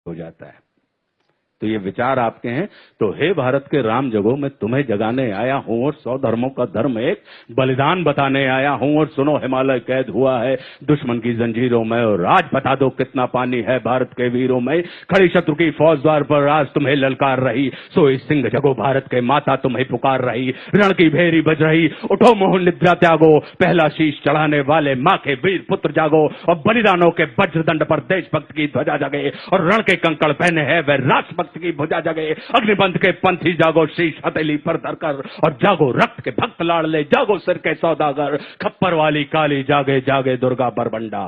हो जाता है। तो ये विचार आपके हैं। तो हे भारत के राम जगो, मैं तुम्हें जगाने आया हूं और 100 धर्मों का धर्म एक बलिदान बताने आया हूं। और सुनो, हिमालय कैद हुआ है दुश्मन की जंजीरों में, और आज बता दो कितना पानी है भारत के वीरों में। खड़ी शत्रु की फौज द्वार पर आज तुम्हें ललकार रही, सोई सिंह जगो भारत के माता तुम्हें पुकार रही। रण की भेरी बज रही, उठो मोह निद्रा त्यागो, पहला शीश चढ़ाने वाले माँ के वीर पुत्र जागो। और बलिदानों के वज्रदंड पर देशभक्त की ध्वजा जगे, और रण के कंकड़ पहने हैं वह राष्ट्रभक्त की भुजा जगे। अग्निबंध के पंथी जागो, शीश हथेली पर धरकर, और जागो रक्त के भक्त लाडले, जागो सिर के सौदागर। खप्पर वाली काली जागे जागे दुर्गा बरबंडा,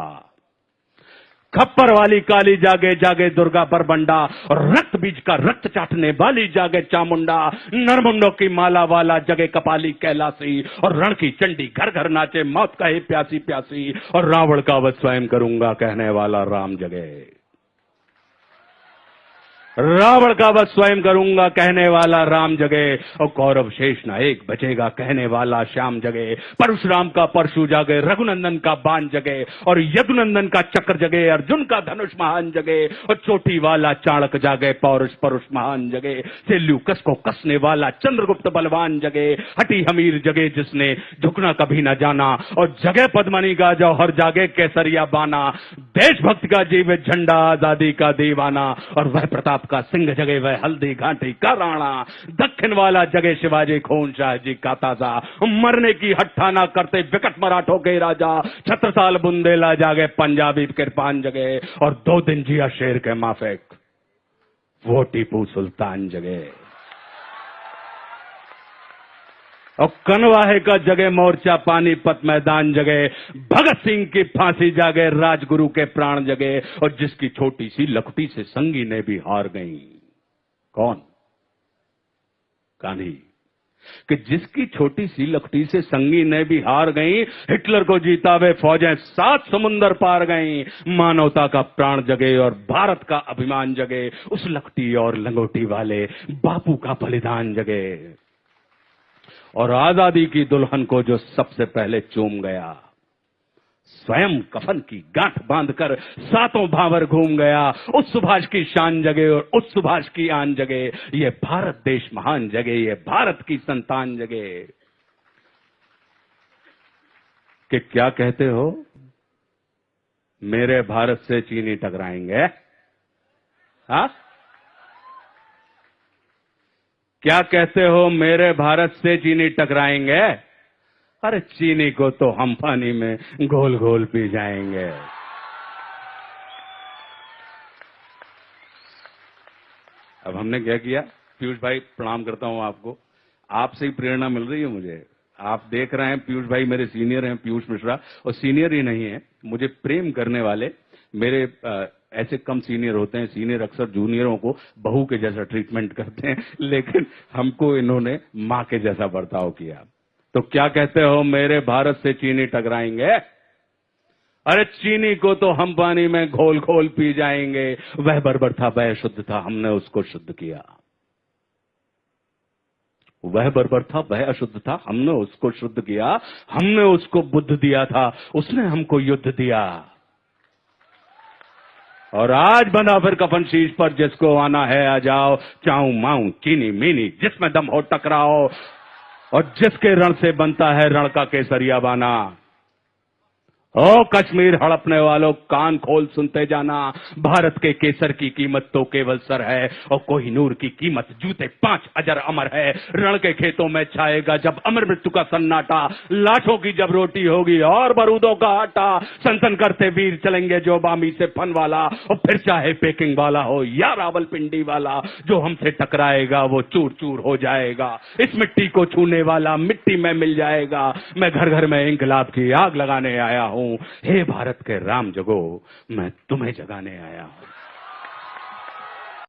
खप्पर वाली काली जागे जागे दुर्गा बरबंडा। और रक्त बीज का रक्त चाटने वाली जागे चामुंडा। नरमुंडों की माला वाला जगे कपाली कैलासी, और रण की चंडी घर घर नाचे मौत कहे प्यासी प्यासी। और रावण का वध स्वयं करूंगा कहने वाला राम जगे, रावण का वध स्वयं करूंगा कहने वाला राम जगे। और कौरव शेष नायक बचेगा कहने वाला श्याम जगे। परशुराम का परशु जागे, रघुनंदन का बाण जगे, और यदुनंदन का चक्र जगे, अर्जुन का धनुष महान जगे। और चोटी वाला चाणक जागे, पौरुष परुष महान जगे। सेल्यूकस को कसने वाला चंद्रगुप्त बलवान जगे। हटी हमीर जगे जिसने झुकना कभी न जाना, और जगे पद्मनी का जौहर जागे केसरिया बाना। देशभक्त का जीवित झंडा, आजादी का दीवाना। और वह प्रताप का सिंह जगे, वह हल्दी घाटी का राणा। दक्षिण वाला जगे शिवाजी खून शाह जी का ताजा, मरने की हट्ठाना करते विकट मराठों के राजा। छत्रसाल बुंदेला जागे, पंजाबी कृपान जगे, और 2 दिन जिया शेर के माफिक वो टीपू सुल्तान जगे। और कनवाहे का जगे मोर्चा, पानीपत मैदान जगे। भगत सिंह की फांसी जागे, राजगुरु के प्राण जगे। और जिसकी छोटी सी लखटी से संगी ने भी हार गई, कौन? गांधी। कि जिसकी छोटी सी लखटी से संगी ने भी हार गई, हिटलर को जीता वे फौजें 7 समुंदर पार गई। मानवता का प्राण जगे और भारत का अभिमान जगे। उस लखटी और लंगोटी वाले बापू का बलिदान जगे। और आजादी की दुल्हन को जो सबसे पहले चूम गया, स्वयं कफन की गांठ बांधकर 7 भावर घूम गया। उस सुभाष की शान जगे और उस सुभाष की आन जगे। ये भारत देश महान जगे, ये भारत की संतान जगे। कि क्या कहते हो, मेरे भारत से चीनी टकराएंगे? हाँ, क्या कहते हो, मेरे भारत से चीनी टकराएंगे? अरे चीनी को तो हम पानी में घोल घोल पी जाएंगे। अब हमने क्या किया? पीयूष भाई प्रणाम करता हूं आपको, आपसे ही प्रेरणा मिल रही है मुझे। आप देख रहे हैं पीयूष भाई मेरे सीनियर हैं, पीयूष मिश्रा, और सीनियर ही नहीं है, मुझे प्रेम करने वाले मेरे ऐसे कम सीनियर होते हैं। सीनियर अक्सर जूनियरों को बहू के जैसा ट्रीटमेंट करते हैं, लेकिन हमको इन्होंने मां के जैसा बर्ताव किया। तो क्या कहते हो, मेरे भारत से चीनी टकराएंगे? अरे चीनी को तो हम पानी में घोल घोल पी जाएंगे। वह बर्बर था, वह शुद्ध था, हमने उसको शुद्ध किया। वह बर्बर था, वह अशुद्ध था, हमने उसको शुद्ध किया। हमने उसको बुद्ध दिया था, उसने हमको युद्ध दिया। और आज बंधा फिर कफन शीश पर, जिसको आना है आ जाओ। चाऊ माऊ चीनी मीनी जिसमें दम हो टकराओ, और जिसके रण से बनता है रण का केसरिया बाना। ओ कश्मीर हड़पने वालों, कान खोल सुनते जाना। भारत के केसर की कीमत तो केवल सर है, और कोहिनूर की कीमत जूते 5 अजर अमर है। रण के खेतों में छाएगा जब अमर मृत्यु का सन्नाटा। लाठों की जब रोटी होगी और बारूदों का आटा। संसन करते वीर चलेंगे जो बामी से फन वाला, और फिर चाहे पेकिंग वाला हो या रावलपिंडी वाला। जो हमसे टकराएगा वो चूर चूर हो जाएगा। इस मिट्टी को छूने वाला मिट्टी में मिल जाएगा। मैं घर घर में इंकलाब की आग लगाने आया हूं। हे भारत के राम जगो, मैं तुम्हें जगाने आया हूं।